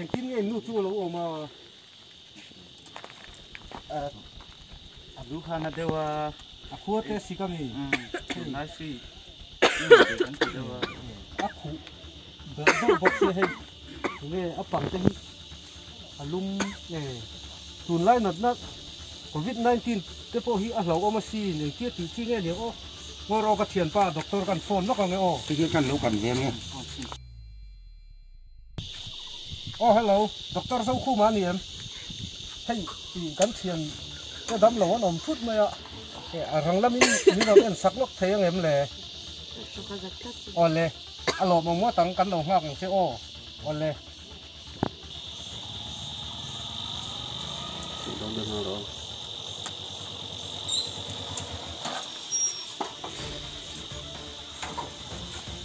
em tin nghe nu chu lo mà Abu khana dewa khu te si kami nai si khu do bok se he nghe apang te hi alum nè tun lai nat na COVID-19 te po hi a hlo ma si ne kia ti chi nghe ni o ngoro ka thian pa doctor kan phone no ka nge o cái căn lâu cần em nghe oh hello doctor sau khu ma ni em hey ti kan thian cái đám lẩu nó phút mà răng lắm mình nó ăn sắc lóc thấy em lệ ole alo mà mua tăng cắn đầu hoa cũng sẽ ole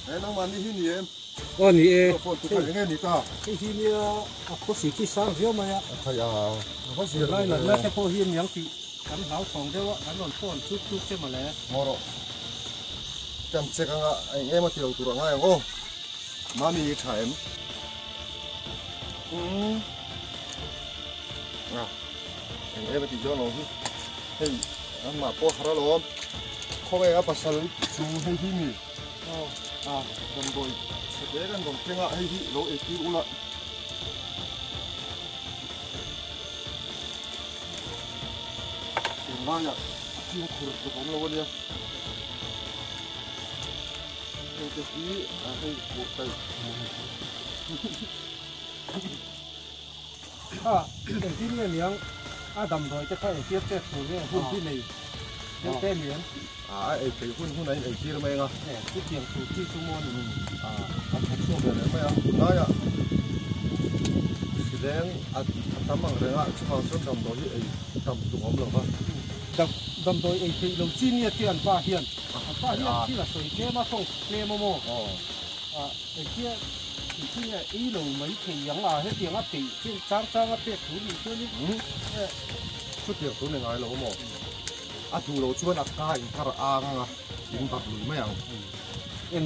đấy nó mà đi hi em nè cái nghe đi ta cái hi nè có gì cái sáng riêu mà ya thầy có gì lại là cái phố hiên những cái cắn háo phòng đấy á cắn nón phun chút chút thế mà lẽ ngô rồi chăm sóc anh em mà tiểu tụi ngay ô mà mi chạy em anh em thì cho nó hey anh mà có hara lo không ai áp sát chú hay hi mi gần rồi sẽ gần còn cái ngã hay hi lỗ ấy kia u lại Maya, aqui curto, vamos lá olhar. Esse aqui, aí, botei. cái gì nè miếng đầm rồi chắc phải tiếp cái số cái hunที่này cái miếng ấy cái hun này ấy kia là mấy ngà? cái tiền số chi số môn anh thấy số này mấy à? Nói à, cái đen, tấm bằng đen à, chứ không số đầm rồi ấy, đầm tụi ông được không? đầm rồi ấy thì đầu chi nè tiền pha hiền chỉ là sợi kia mà không kia mà mò ấy kiaที่อีหลงไม่ถี่ยังให้เตียงอ่ะตีที่จ้างอ่ะเปียกถูนี่ตัวนี้ชุดเดียวตัวหนึ่งไงเราหมดถูเราชวนอากาศทาร์อ่างอ่ะยิงตัดหรือไม่เอาเอ็ง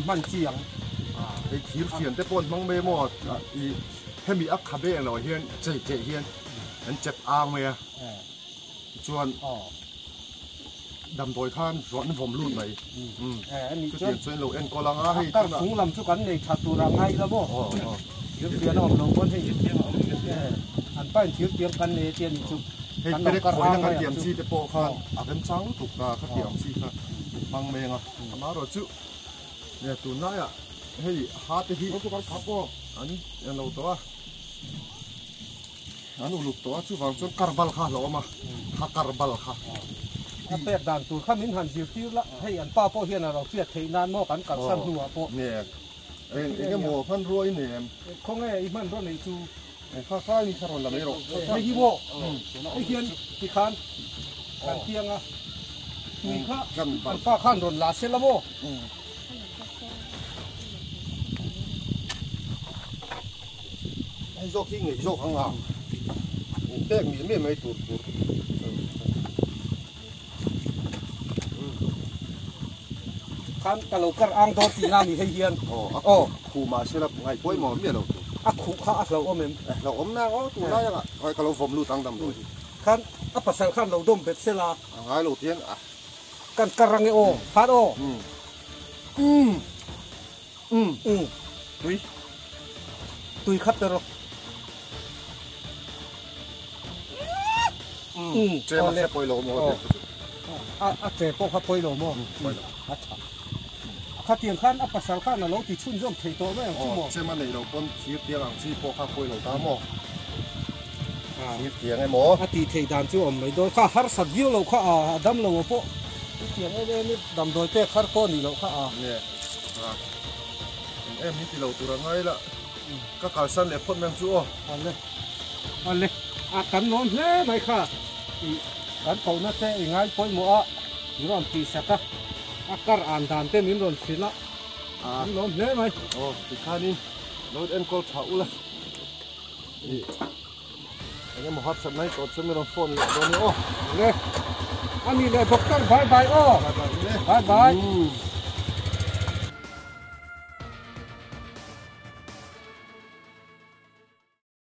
มันเจียงไอ้ขีดเขียนแต่ปนมังไม่หมดอีให้มีอักขระเบงหน่อยเฮียนเจ๊เฮียนอันเจ็บอ่างไหมชวนดำโดยข้านร้อนผมรุ่นไหนอันนี้ก็เตียนช่วยเราเอ็นกอลังอ่ะให้ตั้งถุงลำชุกันในชาตูรังไงแล้วบ่เดี๋ยวเตียนออกลงคนให้อันป้ายเทียบเทียมกันในเตียนชุบให้ไปได้คอยนั่งเตียมซีแต่โปข้านเป็นช้างถูกกาเขาเตียมซีค่ะบางเมงอ่ะมาเราจุเนี่ยตัวน้อยอ่ะให้หาที่เขาก็ขับบ่อันนี้เราตัวอันนู้นลูกตัวจู่ฟังจนคาร์บัลค่ะเรามาฮักคาร์บัลค่ะเปิดด่านตูดข้ามินหันจิ๋วติ้วละให้อันป้าพ่อเฮียนเราเสียเทนานมอกันกับสั้นหัวพ่อเนี่ยเอ็งหมูพันรวยเนี่ยคงไอ้มันรถในจูข้านี่ขรอนละไม่หรอกไอ้ฮิโวไอ้เฮียนที่คานกันเตียงอ่ะมีข้าอันป้าข้านโดนลาเซลโมไอ้โจกิ้งไอ้โจข้างหลังเด็กมีไม่ตูดkan kalau ker ang do tina mi hay hian khu mà sẽ là ngày cuối mà biết đâu khu kha lo om em lo om na tu na ya coi kalau vom lu tăng đầm rồi kan pasal kan lo dom bet sela ngày đầu tiên kan karang phat tui khát rồi chơi mà sẽ bơi lỗ mò chơi po khát bơi lỗ mòข้าเตียงข้านอัปสารข้านน่ะเราติดชุ่นร่มเทตัวไม่เอาชุ่มหมดใช่ไหมเราคนชี้เตียงชี้พอข้าคุยเราตามหมอชี้เตียงไอ้หมอตีเทดานจู่อมไม่โดนข้าฮาร์สัตวิวเราข้าดำเราพวกเตียงไอ้นี่ดำโดยเป๊ะฮาร์ก้อนนี่เราข้าเนี่ยเอ็มนี่ที่เราตัวง่ายละก็การสั่นเลยพ่นแมงจู่อันเลยกันนอนเล่ไหมข้ากันเขาน่าจะง่ายปอยหมอนี่เราตีสักกะakar andan te min ron sila lom le mai ti khanin load and call phau la anh em hot sat nai tot sem ron phone la do ni le ani le doctor bye bye bye bye